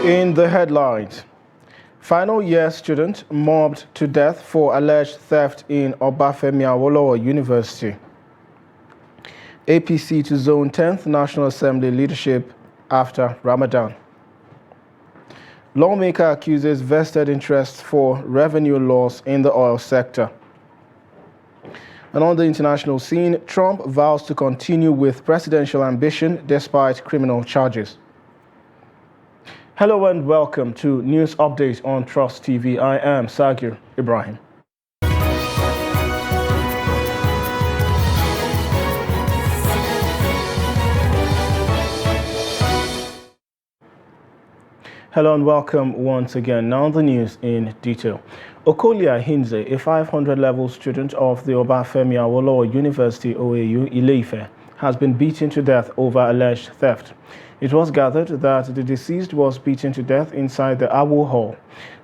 In the headlines, final year student mobbed to death for alleged theft in Obafemi Awolowo University. APC to zone 10th National Assembly leadership after Ramadan. Lawmaker accuses vested interests for revenue loss in the oil sector. And on the international scene, Trump vows to continue with presidential ambition despite criminal charges. Hello and welcome to News Update on Trust TV. I am Sagir Ibrahim. Hello and welcome once again. Now the news in detail. Okolia Hinze, a 500-level student of the Obafemi Awolowo University OAU Ile-Ife, has been beaten to death over alleged theft. It was gathered that the deceased was beaten to death inside the Awo Hall.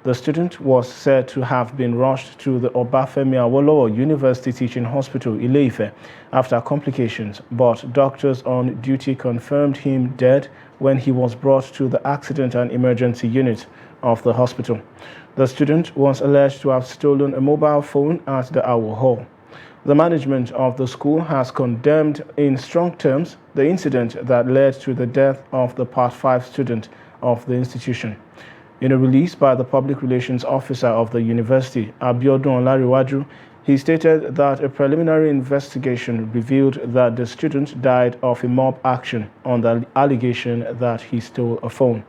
The student was said to have been rushed to the Obafemi Awolowo University Teaching Hospital, Ile-Ife, after complications, but doctors on duty confirmed him dead when he was brought to the accident and emergency unit of the hospital. The student was alleged to have stolen a mobile phone at the Awo Hall. The management of the school has condemned in strong terms the incident that led to the death of the Part 5 student of the institution. In a release by the Public Relations Officer of the university, Abiodun Olariwaju, he stated that a preliminary investigation revealed that the student died of a mob action on the allegation that he stole a phone.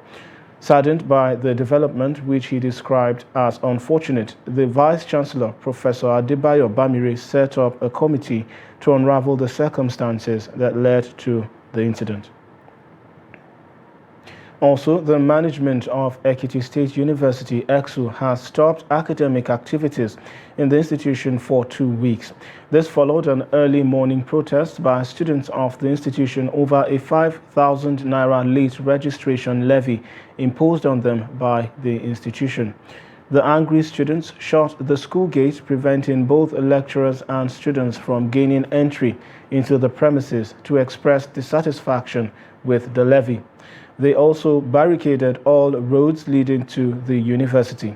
Saddened by the development, which he described as unfortunate, the Vice-Chancellor, Professor Adebayo Bamire, set up a committee to unravel the circumstances that led to the incident. Also, the management of Ekiti State University, EKSU, has stopped academic activities in the institution for 2 weeks. This followed an early morning protest by students of the institution over a 5,000 naira late registration levy imposed on them by the institution. The angry students shut the school gate, preventing both lecturers and students from gaining entry into the premises to express dissatisfaction with the levy. They also barricaded all roads leading to the university.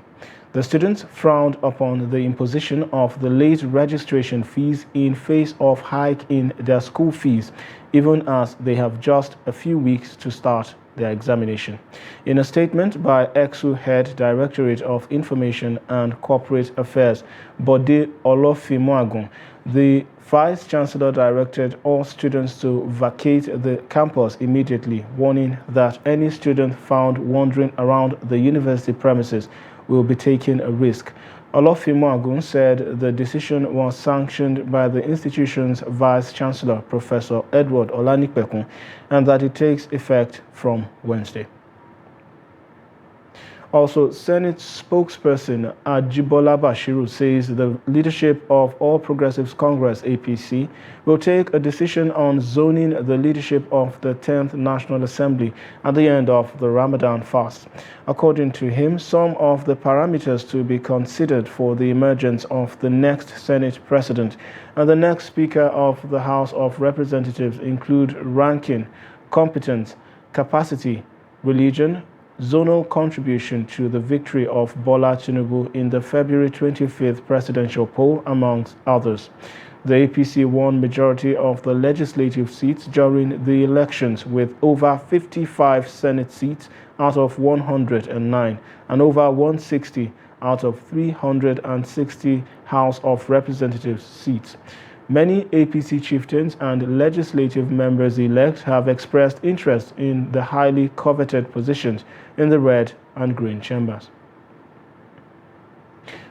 The students frowned upon the imposition of the late registration fees in face of hike in their school fees, even as they have just a few weeks to start their examination. In a statement by EKSU Head Directorate of Information and Corporate Affairs, Bode Olofimoagun, the Vice-Chancellor directed all students to vacate the campus immediately, warning that any student found wandering around the university premises will be taking a risk. Olofimoagun said the decision was sanctioned by the institution's Vice-Chancellor, Professor Edward Olanikpekun, and that it takes effect from Wednesday. Also, Senate spokesperson Ajibola Bashiru says the leadership of All Progressives Congress, APC, will take a decision on zoning the leadership of the 10th National Assembly at the end of the Ramadan fast. According to him, some of the parameters to be considered for the emergence of the next Senate President and the next Speaker of the House of Representatives include ranking, competence, capacity, religion, zonal contribution to the victory of Bola Tinubu in the February 25th presidential poll, amongst others. The APC won majority of the legislative seats during the elections with over 55 Senate seats out of 109 and over 160 out of 360 House of Representatives seats. Many APC chieftains and legislative members-elect have expressed interest in the highly coveted positions in the red and green chambers.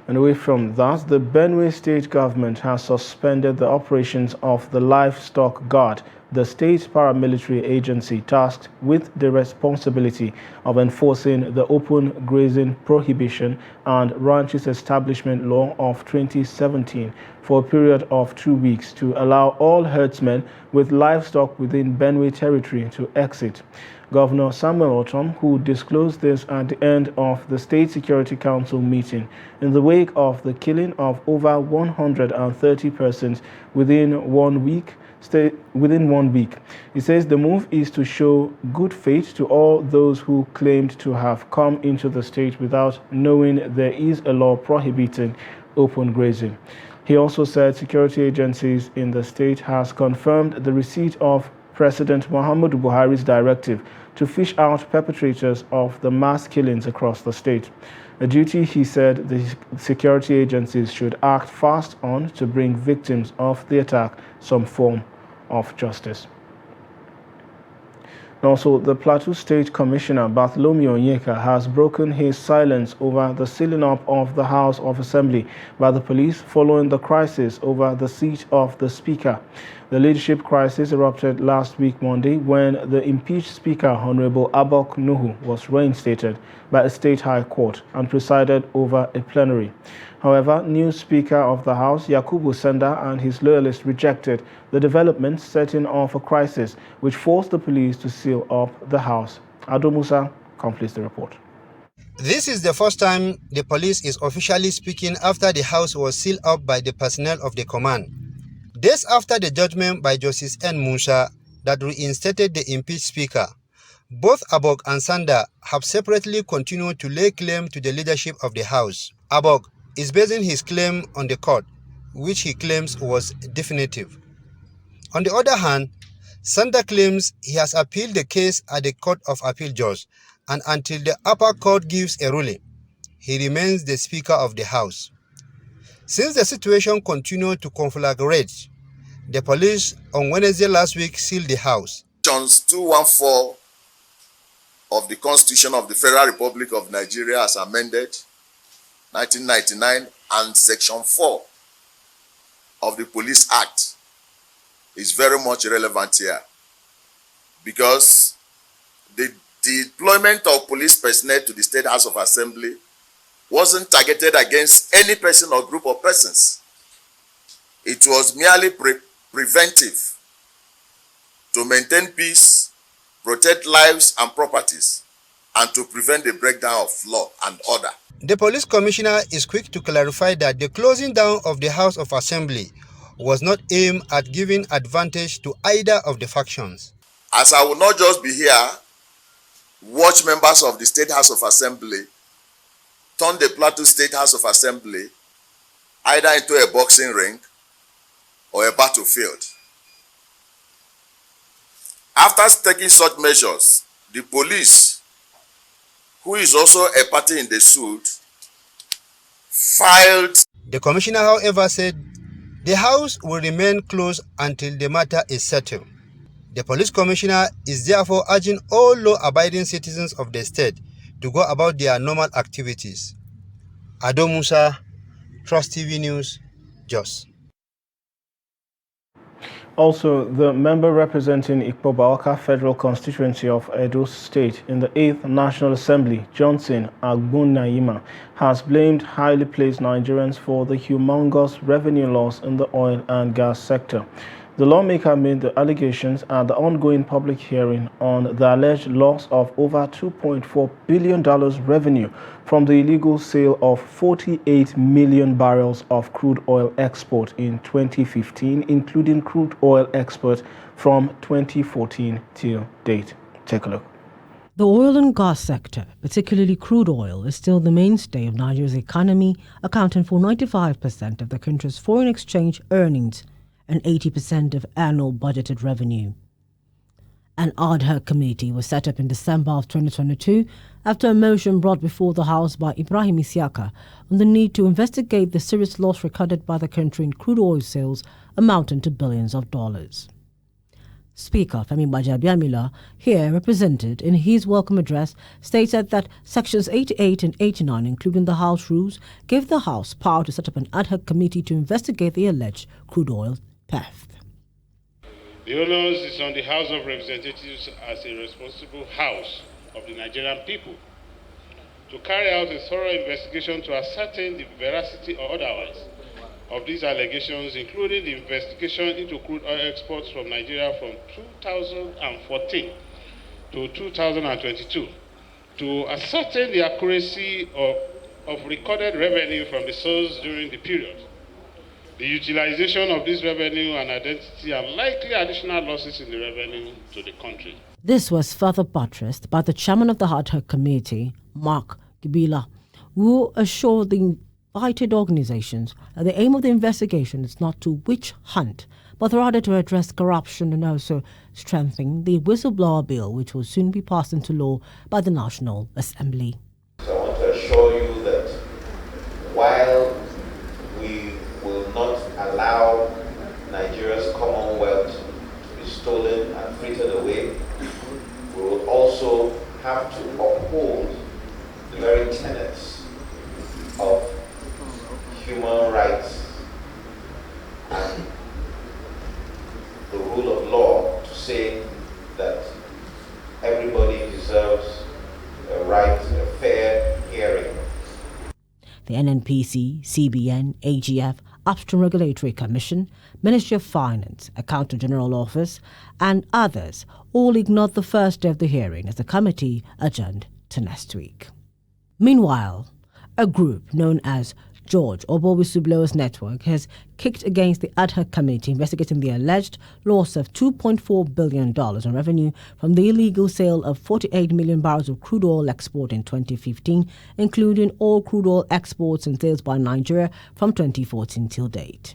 And away from that, the Benue State government has suspended the operations of the Livestock Guard, the state paramilitary agency tasked with the responsibility of enforcing the Open Grazing Prohibition and Ranches Establishment Law of 2017 for a period of 2 weeks to allow all herdsmen with livestock within Benue territory to exit. Governor Samuel Ortom, who disclosed this at the end of the State Security Council meeting in the wake of the killing of over 130 persons within 1 week, within 1 week. He says the move is to show good faith to all those who claimed to have come into the state without knowing there is a law prohibiting open grazing. He also said security agencies in the state has confirmed the receipt of President Muhammadu Buhari's directive to fish out perpetrators of the mass killings across the state. A duty, he said, the security agencies should act fast on to bring victims of the attack some form of justice. Also, the Plateau State Commissioner Bartholomew Onyeka has broken his silence over the sealing up of the House of Assembly by the police following the crisis over the seat of the Speaker. The leadership crisis erupted last week Monday when the impeached Speaker, Honorable Abok Nuhu, was reinstated by a state high court and presided over a plenary. However, new Speaker of the House, Yakubu Sanda, and his loyalists rejected the development, setting off a crisis which forced the police to seal up the House. Ado Musa completes the report. This is the first time the police is officially speaking after the House was sealed up by the personnel of the command. Days after the judgment by Justice N. Musa that reinstated the impeached Speaker, both Abok and Sanda have separately continued to lay claim to the leadership of the House. Abok is basing his claim on the court, which he claims was definitive. On the other hand, Sanda claims he has appealed the case at the Court of Appeal judge, and until the upper court gives a ruling, he remains the Speaker of the House. Since the situation continued to conflagrate, the police on Wednesday last week sealed the House. Sections 214 of the Constitution of the Federal Republic of Nigeria as amended 1999 and Section 4 of the Police Act is very much relevant here, because the deployment of police personnel to the State House of Assembly wasn't targeted against any person or group of persons. It was merely preventive to maintain peace, protect lives and properties, and to prevent the breakdown of law and order. The police commissioner is quick to clarify that the closing down of the House of Assembly was not aimed at giving advantage to either of the factions. As I will not just be here, watch members of the State House of Assembly turn the Plateau State House of Assembly either into a boxing ring or a battlefield. After taking such measures, the police, who is also a party in the suit, filed. The commissioner, however, said the House will remain closed until the matter is settled. The police commissioner is therefore urging all law-abiding citizens of the state to go about their normal activities. Ado Musa, Trust TV News, Jos. Also, the member representing Ikpobalka Federal Constituency of Edo State in the 8th National Assembly, Johnson Agbonnaima, has blamed highly placed Nigerians for the humongous revenue loss in the oil and gas sector. The lawmaker made the allegations at the ongoing public hearing on the alleged loss of over $2.4 billion revenue from the illegal sale of 48 million barrels of crude oil export in 2015, including crude oil export from 2014 till date. Take a look. The oil and gas sector, particularly crude oil, is still the mainstay of Nigeria's economy, accounting for 95% of the country's foreign exchange earnings and 80% of annual budgeted revenue. An ad hoc committee was set up in December of 2022 after a motion brought before the House by Ibrahim Isiaka on the need to investigate the serious loss recorded by the country in crude oil sales amounting to billions of dollars. Speaker Femi Gbajabiamila, here represented in his welcome address, stated that Sections 88 and 89, including the House rules, gave the House power to set up an ad hoc committee to investigate the alleged crude oil theft. The onus is on the House of Representatives as a responsible House of the Nigerian people to carry out a thorough investigation to ascertain the veracity or otherwise of these allegations, including the investigation into crude oil exports from Nigeria from 2014 to 2022, to ascertain the accuracy of recorded revenue from the source during the period, The utilization of this revenue and identity are likely additional losses in the revenue to the country. This was further buttressed by the chairman of the ad hoc committee, Mark Gibila, who assured the invited organizations that the aim of the investigation is not to witch hunt, but rather to address corruption and also strengthen the whistleblower bill, which will soon be passed into law by the National Assembly. So I want to assure you that while we will not allow Nigeria's commonwealth to be stolen and frittered away, we will also have to uphold the very tenets of human rights and the rule of law to say that everybody deserves a right to a fair hearing. The NNPC, CBN, AGF, Upstream Regulatory Commission, Ministry of Finance, Accountant General Office, and others all ignored the first day of the hearing as the committee adjourned to next week. Meanwhile, a group known as George Obo Whistleblowers Network has kicked against the ad hoc committee investigating the alleged loss of $2.4 billion in revenue from the illegal sale of 48 million barrels of crude oil export in 2015, including all crude oil exports and sales by Nigeria from 2014 till date.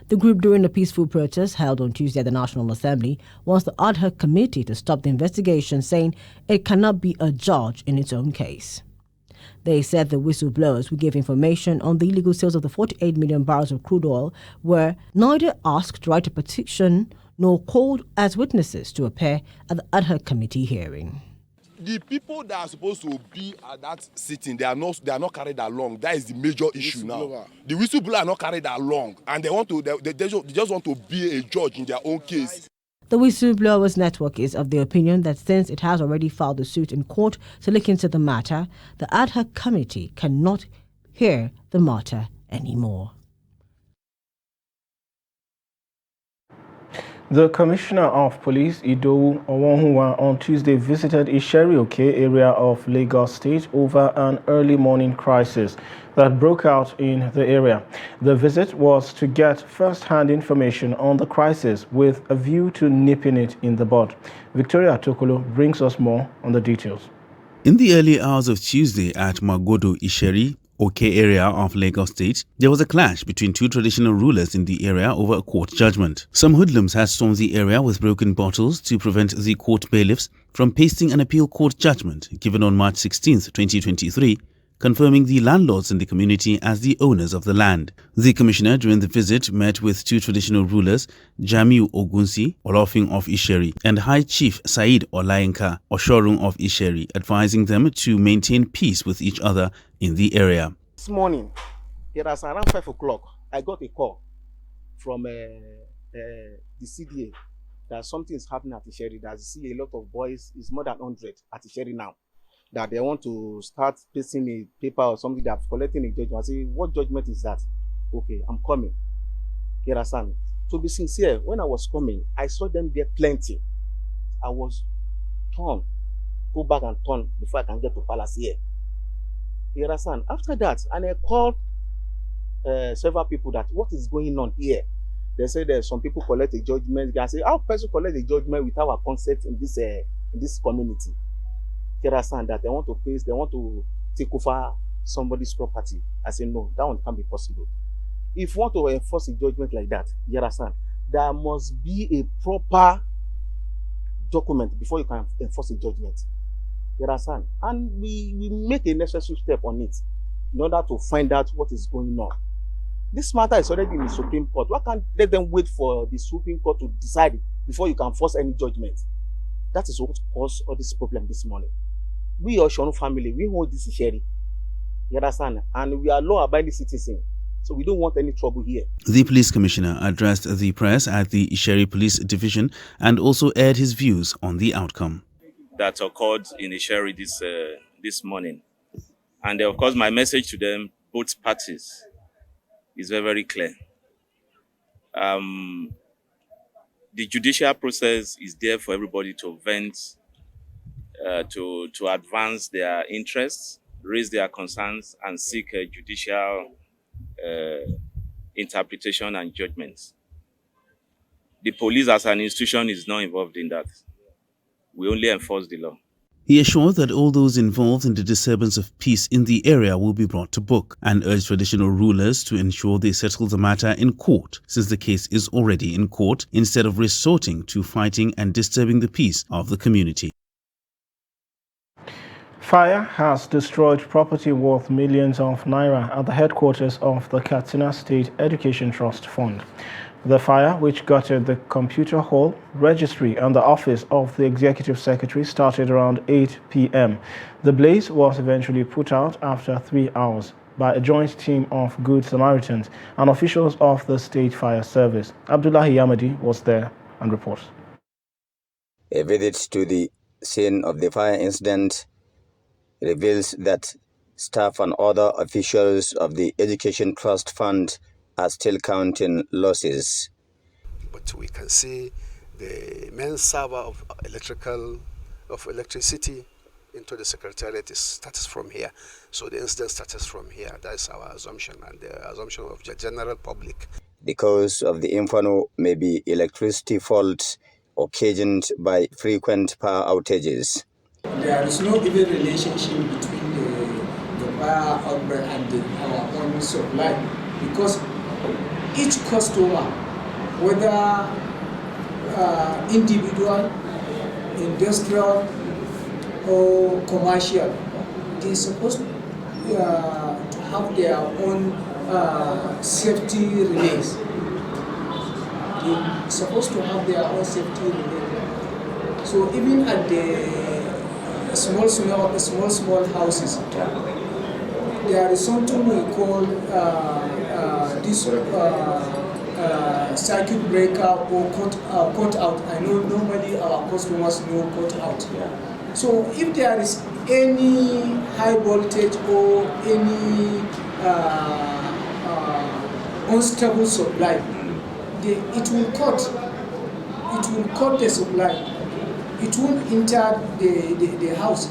The group, during a peaceful protest held on Tuesday at the National Assembly, wants the ad hoc committee to stop the investigation, saying it cannot be a judge in its own case. They said the whistleblowers who gave information on the illegal sales of the 48 million barrels of crude oil were neither asked to write a petition nor called as witnesses to appear at the ad hoc committee hearing. The people that are supposed to be at that sitting, they are not carried along. That is the major issue now. The whistleblowers are not carried along, and they just want to be a judge in their own case. The Whistleblowers Network is of the opinion that since it has already filed a suit in court to look into the matter, the ad hoc committee cannot hear the matter anymore. The Commissioner of Police, Idowu Owonhunwa, on Tuesday visited Isheri-Oke area of Lagos State over an early morning crisis that broke out in the area. The visit was to get first-hand information on the crisis with a view to nipping it in the bud. Victoria Tokolo brings us more on the details. In the early hours of Tuesday at Magodo Isheri-Oke area of Lagos State, there was a clash between two traditional rulers in the area over a court judgment. Some hoodlums had stormed the area with broken bottles to prevent the court bailiffs from pasting an appeal court judgment given on March 16, 2023, confirming the landlords in the community as the owners of the land. The commissioner during the visit met with two traditional rulers, Jamiu Ogunsi, Olofin of Isheri, and High Chief Said Olayenka, Oshorun of Isheri, advising them to maintain peace with each other in the area. This morning, it was around 5 o'clock, I got a call from the CDA that something is happening at Isheri, that I see a lot of boys, it's more than 100 at Isheri now, that they want to start placing a paper or something, that's collecting a judgment. I say, what judgment is that? Okay, I'm coming. Kerasan. To be sincere, when I was coming, I saw them there plenty. I was torn, go back and turn before I can get to Palace here. Kerasan. After that, and I called several people that what is going on here. They said that some people collect a judgment. I say, how person collect a judgment without our consent in this community? Kerasan, that they want to place, they want to take over somebody's property. I say, no, that one can't be possible. If you want to enforce a judgment like that, Kerasan, there must be a proper document before you can enforce a judgment. Kerasan, and we make a necessary step on it in order to find out what is going on. This matter is already in the Supreme Court. Why can't let them wait for the Supreme Court to decide before you can force any judgment? That is what caused all this problem this morning. We Oshorun family, we hold this Isheri, and we are law-abiding citizens, so we don't want any trouble here. The police commissioner addressed the press at the Isheri Police Division and also aired his views on the outcome that occurred in Isheri this morning. And of course, my message to them, both parties, is very, very clear. The judicial process is there for everybody to vent, to advance their interests, raise their concerns, and seek judicial interpretation and judgments. The police as an institution is not involved in that. We only enforce the law. He assured that all those involved in the disturbance of peace in the area will be brought to book and urged traditional rulers to ensure they settle the matter in court, since the case is already in court, instead of resorting to fighting and disturbing the peace of the community. Fire has destroyed property worth millions of naira at the headquarters of the Katsina State Education Trust Fund. The fire, which gutted the computer hall, registry and the office of the executive secretary, started around 8 p.m. The blaze was eventually put out after 3 hours by a joint team of Good Samaritans and officials of the State Fire Service. Abdullahi Yamadi was there and reports. A visit to the scene of the fire incident reveals that staff and other officials of the Education Trust Fund are still counting losses. But we can see the main server of electricity into the secretariat starts from here. So the incident starts from here. That's our assumption and the assumption of the general public. The cause of the inferno may be electricity faults occasioned by frequent power outages. There is no even relationship between the power outbreak and our own supply, because each customer, whether individual, industrial, or commercial, they're supposed to have their own safety relays. They're supposed to have their own safety relays. So even at the small houses, there is something we call this circuit breaker or cut out. I know normally our customers know cut out. So if there is any high voltage or any unstable supply, it will cut the supply. It won't enter the house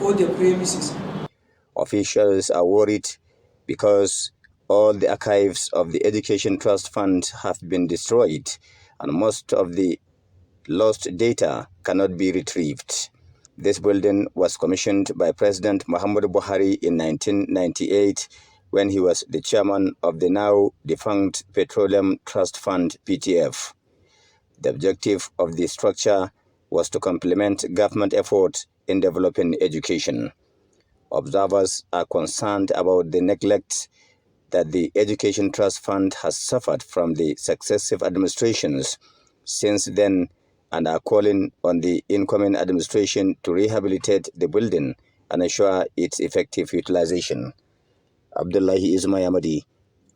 or the premises. Officials are worried because all the archives of the Education Trust Fund have been destroyed and most of the lost data cannot be retrieved. This building was commissioned by President Muhammadu Buhari in 1998 when he was the chairman of the now defunct Petroleum Trust Fund (PTF). The objective of the structure was to complement government efforts in developing education. Observers are concerned about the neglect that the Education Trust Fund has suffered from the successive administrations since then and are calling on the incoming administration to rehabilitate the building and ensure its effective utilization. Abdullahi Ismayamadi,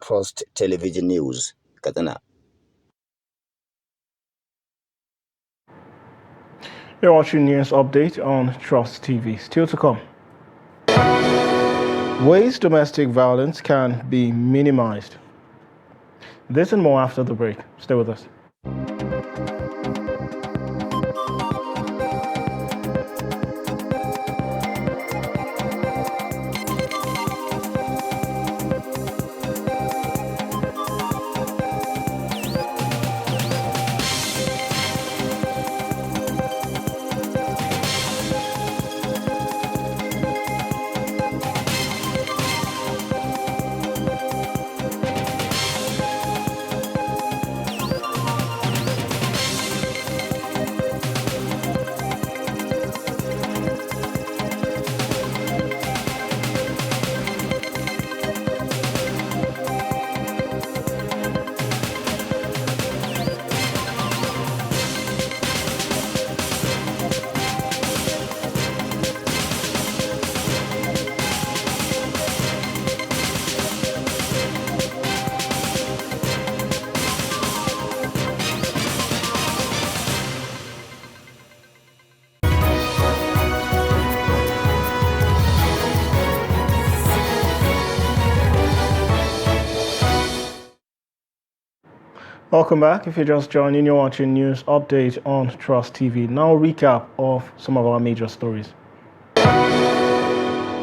Trust Television News, Katsina. You're watching News Update on Trust TV. Still to come. Ways domestic violence can be minimized. This and more after the break. Stay with us. Welcome back. If you're just joining, you're watching News Update on Trust TV. Now a recap of some of our major stories.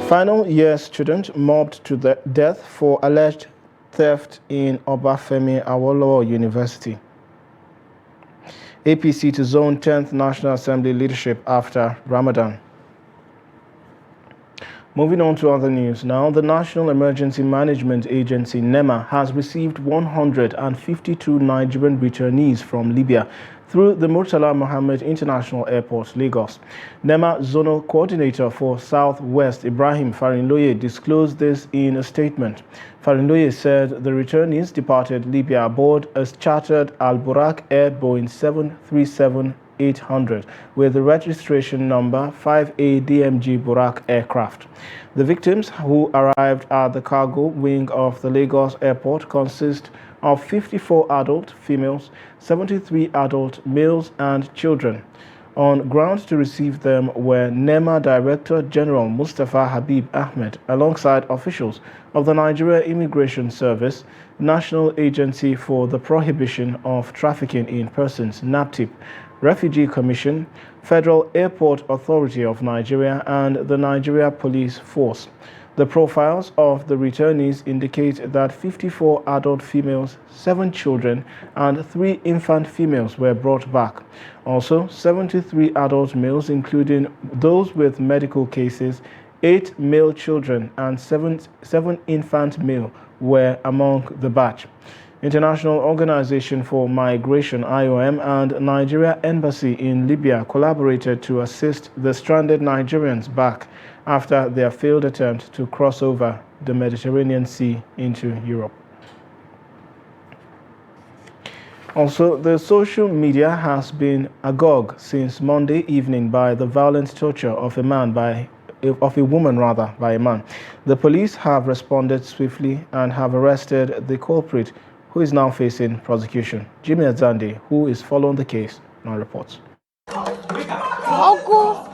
Final year student mobbed to death for alleged theft in Obafemi Awolowo University. APC to zone 10th National Assembly leadership after Ramadan. Moving on to other news now, the National Emergency Management Agency, NEMA, has received 152 Nigerian returnees from Libya through the Murtala Mohammed International Airport, Lagos. NEMA Zonal Coordinator for Southwest, Ibrahim Farinloye, disclosed this in a statement. Farinloye said the returnees departed Libya aboard a chartered Al Burak Air Boeing 737-800 with the registration number 5A-DMG Burak aircraft. The victims who arrived at the cargo wing of the Lagos airport consist of 54 adult females, 73 adult males and children. On ground to receive them were NEMA Director General Mustafa Habib Ahmed alongside officials of the Nigeria Immigration Service, National Agency for the Prohibition of Trafficking in Persons, NAPTIP, Refugee Commission, Federal Airport Authority of Nigeria, and the Nigeria Police Force. The profiles of the returnees indicate that 54 adult females, 7 children, and 3 infant females were brought back. Also, 73 adult males, including those with medical cases, 8 male children, and 7 infant male were among the batch. International Organization for Migration (IOM) and Nigeria Embassy in Libya collaborated to assist the stranded Nigerians back after their failed attempt to cross over the Mediterranean Sea into Europe. Also, the social media has been agog since Monday evening by the violent torture of a woman by a man. The police have responded swiftly and have arrested the culprit, who is now facing prosecution. Jimmy Azande, who is following the case, now reports. Uncle!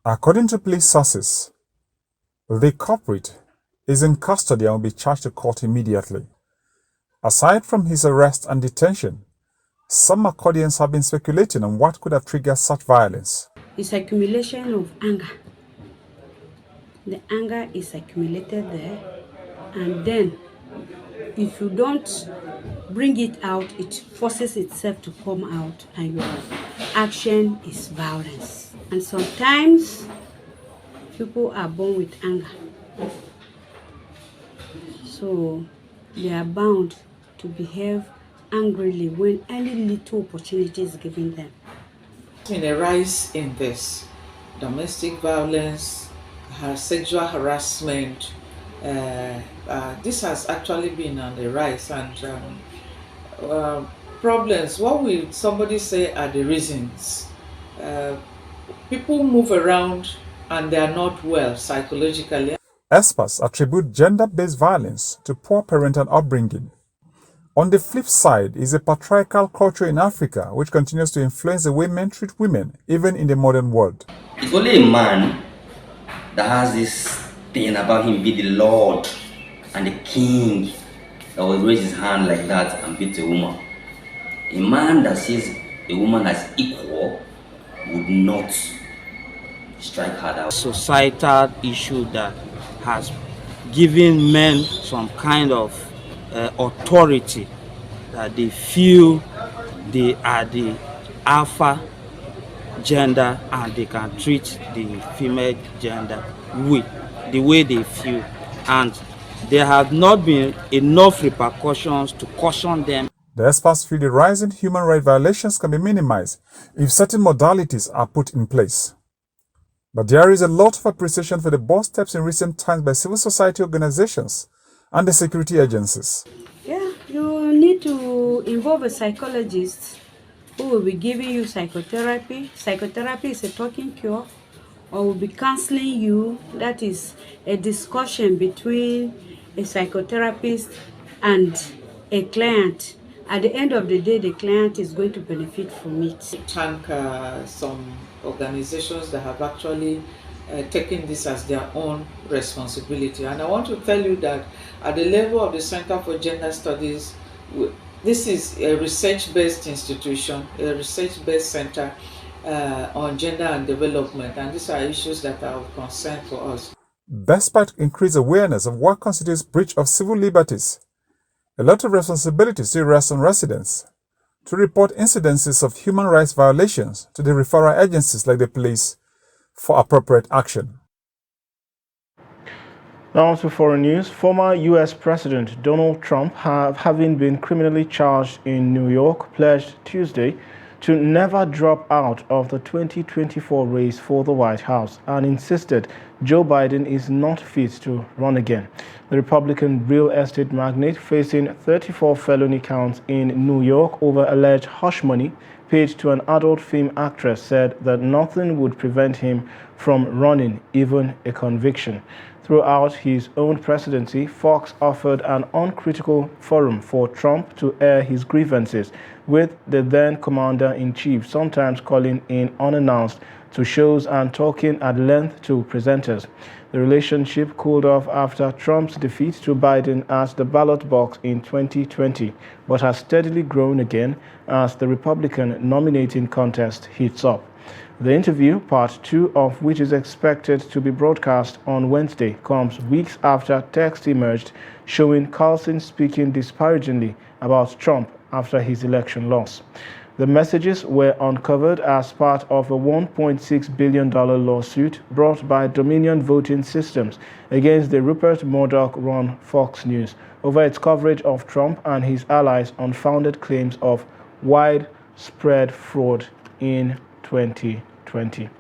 According to police sources, the culprit is in custody and will be charged to court immediately. Aside from his arrest and detention, some Accordians have been speculating on what could have triggered such violence. It's accumulation of anger. The anger is accumulated there, and then if you don't bring it out, it forces itself to come out, and your action is violence. And sometimes people are born with anger, so they are bound to behave angrily when any little opportunity is given them. In a rise in this domestic violence, sexual harassment, this has actually been on the rise, and problems. What will somebody say are the reasons? People move around and they are not well psychologically. Experts attribute gender-based violence to poor parental upbringing. On the flip side is a patriarchal culture in Africa which continues to influence the way men treat women, even in the modern world. It's only a man that has this thing about him be the Lord and the King that will raise his hand like that and beat a woman. A man that sees a woman as equal would not strike her down. Societal issue that has given men some kind of authority, that they feel they are the alpha gender and they can treat the female gender with the way they feel, and there have not been enough repercussions to caution them. The experts feel the rise in human rights violations can be minimized if certain modalities are put in place. But there is a lot of appreciation for the bold steps in recent times by civil society organizations and the security agencies. Yeah, you need to involve a psychologist who will be giving you psychotherapy. Psychotherapy is a talking cure, or will be counseling you. That is a discussion between a psychotherapist and a client. At the end of the day, the client is going to benefit from it. Thank some organizations that have actually taken this as their own responsibility. And I want to tell you that at the level of the Center for Gender Studies, This is a research-based institution, a research-based center on gender and development, and these are issues that are of concern for us. Despite increased awareness of what constitutes breach of civil liberties, a lot of responsibility still rests on residents to report incidences of human rights violations to the referral agencies like the police for appropriate action. Now to foreign news. Former U.S. President Donald Trump, having been criminally charged in New York, pledged Tuesday to never drop out of the 2024 race for the White House and insisted Joe Biden is not fit to run again. The Republican real estate magnate, facing 34 felony counts in New York over alleged hush money paid to an adult film actress, said that nothing would prevent him from running, even a conviction. Throughout his own presidency, Fox offered an uncritical forum for Trump to air his grievances, with the then commander-in-chief sometimes calling in unannounced to shows and talking at length to presenters. The relationship cooled off after Trump's defeat to Biden at the ballot box in 2020, but has steadily grown again as the Republican nominating contest heats up. The interview, part 2 of which is expected to be broadcast on Wednesday, comes weeks after text emerged showing Carlson speaking disparagingly about Trump after his election loss. The messages were uncovered as part of a $1.6 billion lawsuit brought by Dominion Voting Systems against the Rupert Murdoch-run Fox News over its coverage of Trump and his allies' unfounded claims of widespread fraud in 2020.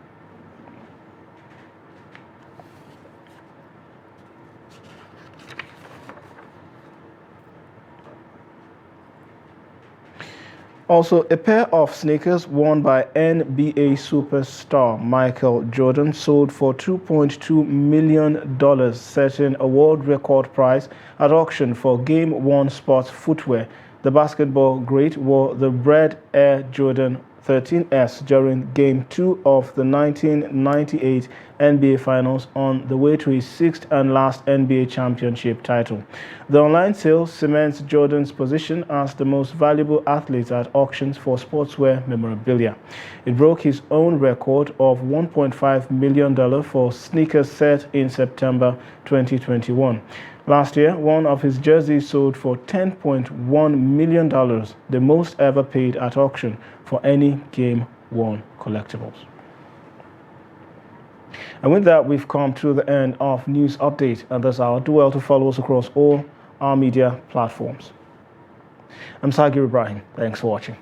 Also, a pair of sneakers worn by NBA superstar Michael Jordan sold for $2.2 million, setting a world record price at auction for Game 1 sports footwear. The basketball great wore the Red Air Jordan 13S during Game 2 of the 1998 NBA Finals on the way to his 6th and last NBA championship title. The online sale cements Jordan's position as the most valuable athlete at auctions for sportswear memorabilia. It broke his own record of $1.5 million for sneakers set in September 2021. Last year, one of his jerseys sold for $10.1 million, the most ever paid at auction for any Game 1 collectibles. And with that, we've come to the end of News Update and this hour. Do well to follow us across all our media platforms. I'm Sagir Ibrahim. Thanks for watching.